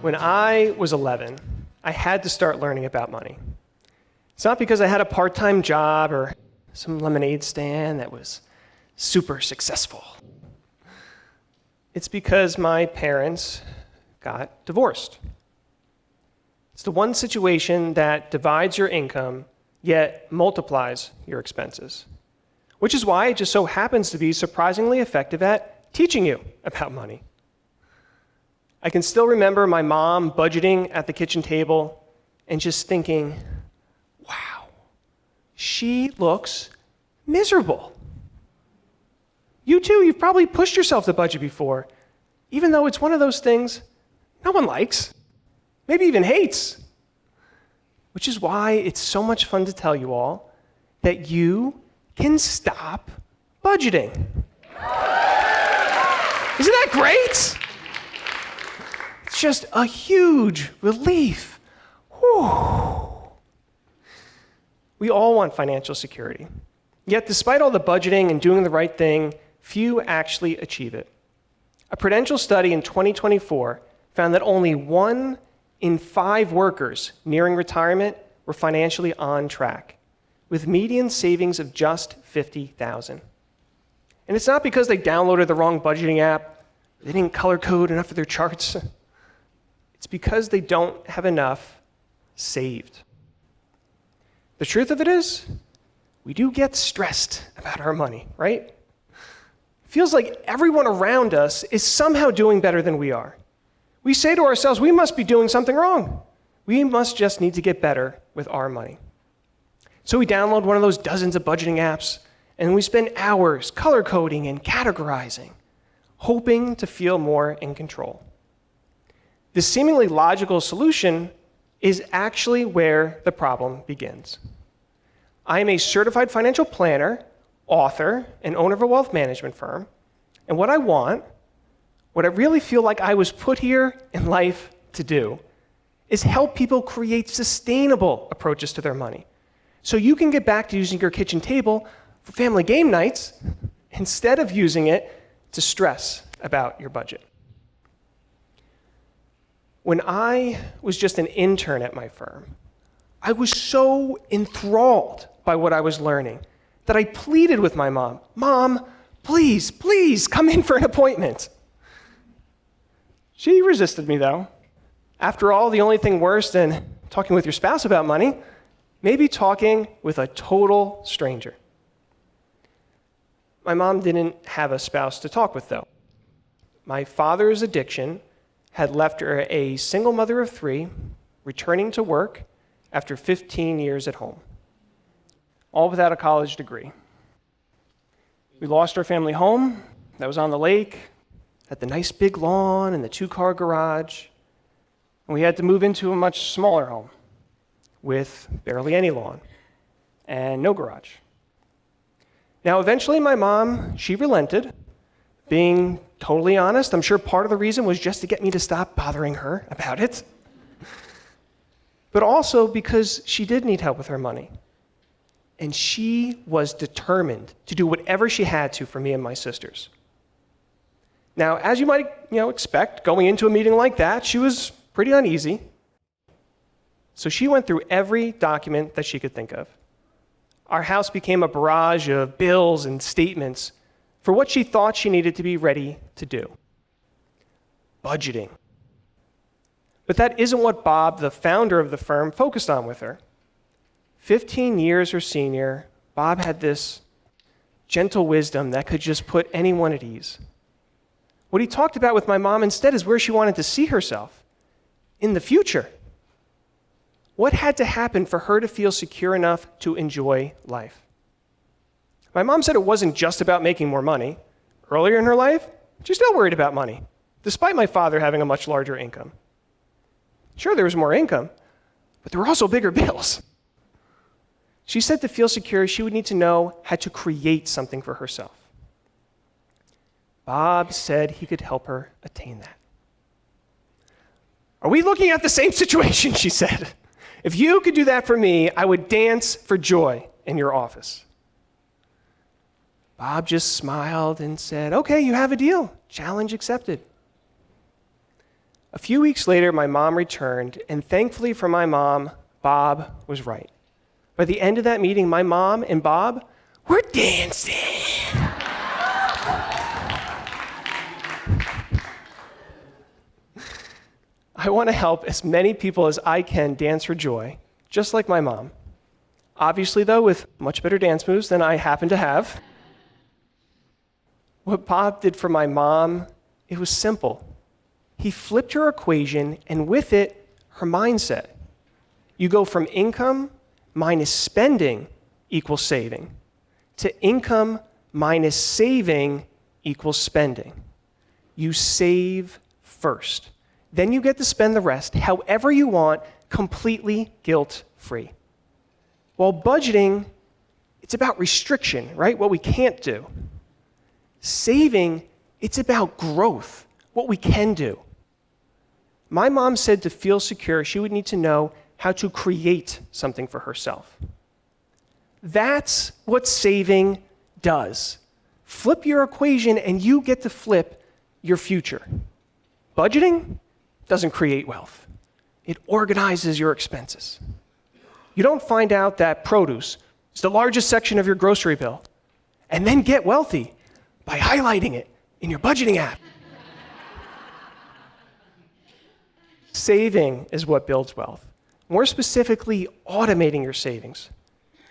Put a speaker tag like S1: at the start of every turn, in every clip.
S1: When I was 11, I had to start learning about money. It's not because I had a part-time job or some lemonade stand that was super successful. It's because my parents got divorced. It's the one situation that divides your income, yet multiplies your expenses. Which is why it just so happens to be surprisingly effective at teaching you about money. I can still remember my mom budgeting at the kitchen table and just thinking, wow, she looks miserable. You too, you've probably pushed yourself to budget before, even though it's one of those things no one likes, maybe even hates. Which is why it's so much fun to tell you all that you can stop budgeting. Isn't that great? It's just a huge relief. Whew. We all want financial security. Yet despite all the budgeting and doing the right thing, few actually achieve it. A Prudential study in 2024 found that only 1 in 5 workers nearing retirement were financially on track, with median savings of just $50,000. And it's not because they downloaded the wrong budgeting app, they didn't color code enough of their charts. It's because they don't have enough saved. The truth of it is, we do get stressed about our money, right? It feels like everyone around us is somehow doing better than we are. We say to ourselves, we must be doing something wrong. We must just need to get better with our money. So we download one of those dozens of budgeting apps, and we spend hours color coding and categorizing, hoping to feel more in control. This seemingly logical solution is actually where the problem begins. I am a certified financial planner, author, and owner of a wealth management firm, and what I really feel like I was put here in life to do, is help people create sustainable approaches to their money. So you can get back to using your kitchen table for family game nights instead of using it to stress about your budget. When I was just an intern at my firm, I was so enthralled by what I was learning that I pleaded with my mom, "Mom, please, please come in for an appointment." She resisted me though. After all, the only thing worse than talking with your spouse about money may be talking with a total stranger. My mom didn't have a spouse to talk with though. My father's addiction had left her a single mother of 3, returning to work after 15 years at home, all without a college degree. We lost our family home that was on the lake, had the nice big lawn and the 2-car garage, and we had to move into a much smaller home with barely any lawn and no garage. Now, eventually my mom, she relented. Being totally honest, I'm sure part of the reason was just to get me to stop bothering her about it. But also because she did need help with her money. And she was determined to do whatever she had to for me and my sisters. Now, as you might expect, going into a meeting like that, she was pretty uneasy. So she went through every document that she could think of. Our house became a barrage of bills and statements for what she thought she needed to be ready to do. Budgeting. But that isn't what Bob, the founder of the firm, focused on with her. 15 years her senior, Bob had this gentle wisdom that could just put anyone at ease. What he talked about with my mom instead is where she wanted to see herself in the future. What had to happen for her to feel secure enough to enjoy life? My mom said it wasn't just about making more money. Earlier in her life, she still worried about money, despite my father having a much larger income. Sure, there was more income, but there were also bigger bills. She said to feel secure, she would need to know how to create something for herself. Bob said he could help her attain that. Are we looking at the same situation? She said. If you could do that for me, I would dance for joy in your office. Bob just smiled and said, okay, you have a deal. Challenge accepted. A few weeks later, my mom returned, and thankfully for my mom, Bob was right. By the end of that meeting, my mom and Bob were dancing. I want to help as many people as I can dance for joy, just like my mom. Obviously, though, with much better dance moves than I happen to have. What Bob did for my mom, it was simple. He flipped her equation, and with it, her mindset. You go from income minus spending equals saving to income minus saving equals spending. You save first. Then you get to spend the rest however you want, completely guilt-free. While budgeting, it's about restriction, right? What we can't do. Saving, it's about growth, what we can do. My mom said to feel secure, she would need to know how to create something for herself. That's what saving does. Flip your equation and you get to flip your future. Budgeting doesn't create wealth. It organizes your expenses. You don't find out that produce is the largest section of your grocery bill and then get wealthy by highlighting it in your budgeting app. Saving is what builds wealth. More specifically, automating your savings.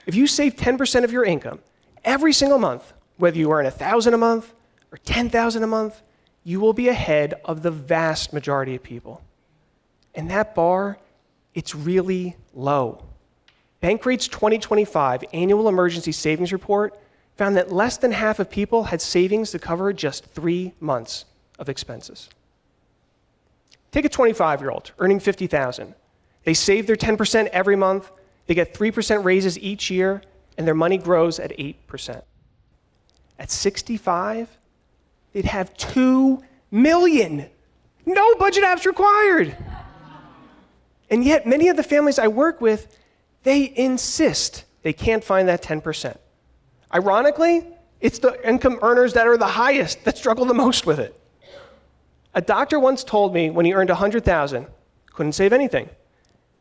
S1: If you save 10% of your income every single month, whether you earn $1,000 a month or $10,000 a month, you will be ahead of the vast majority of people. And that bar, it's really low. Bankrate's 2025 Annual Emergency Savings Report found that less than half of people had savings to cover just 3 months of expenses. Take a 25-year-old earning $50,000. They save their 10% every month, they get 3% raises each year, and their money grows at 8%. At 65, they'd have $2 million. No budget apps required. And yet, many of the families I work with, they insist they can't find that 10%. Ironically, it's the income earners that are the highest that struggle the most with it. A doctor once told me when he earned $100,000, couldn't save anything.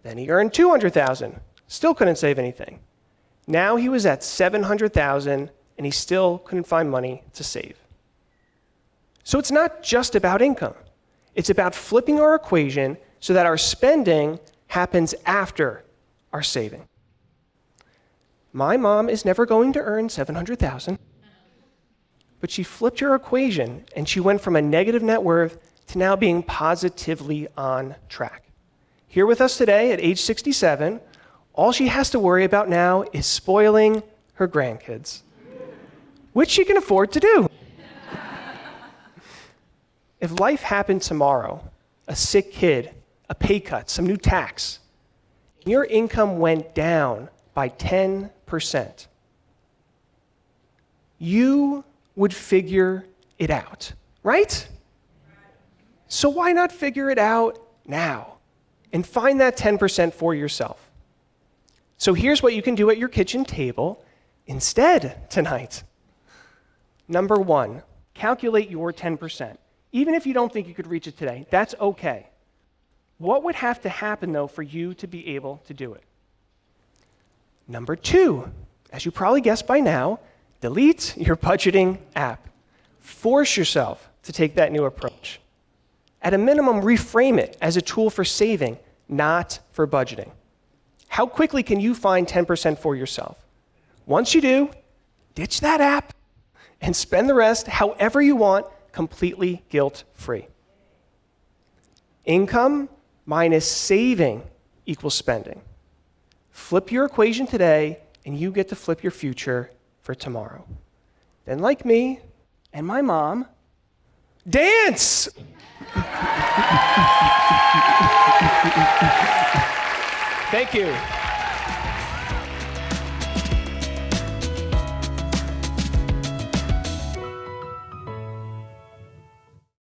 S1: Then he earned $200,000, still couldn't save anything. Now he was at $700,000 and he still couldn't find money to save. So it's not just about income. It's about flipping our equation so that our spending happens after our saving. My mom is never going to earn $700,000, but she flipped her equation and she went from a negative net worth to now being positively on track. Here with us today at age 67, all she has to worry about now is spoiling her grandkids, which she can afford to do. If life happened tomorrow, a sick kid, a pay cut, some new tax, and your income went down by 10%, you would figure it out, right? So why not figure it out now and find that 10% for yourself? So here's what you can do at your kitchen table instead tonight. Number 1, calculate your 10%. Even if you don't think you could reach it today, that's okay. What would have to happen, though, for you to be able to do it? Number 2, as you probably guessed by now, delete your budgeting app. Force yourself to take that new approach. At a minimum, reframe it as a tool for saving, not for budgeting. How quickly can you find 10% for yourself? Once you do, ditch that app and spend the rest however you want, completely guilt-free. Income minus saving equals spending. Flip your equation today, and you get to flip your future for tomorrow. Then, like me and my mom, dance! Thank you.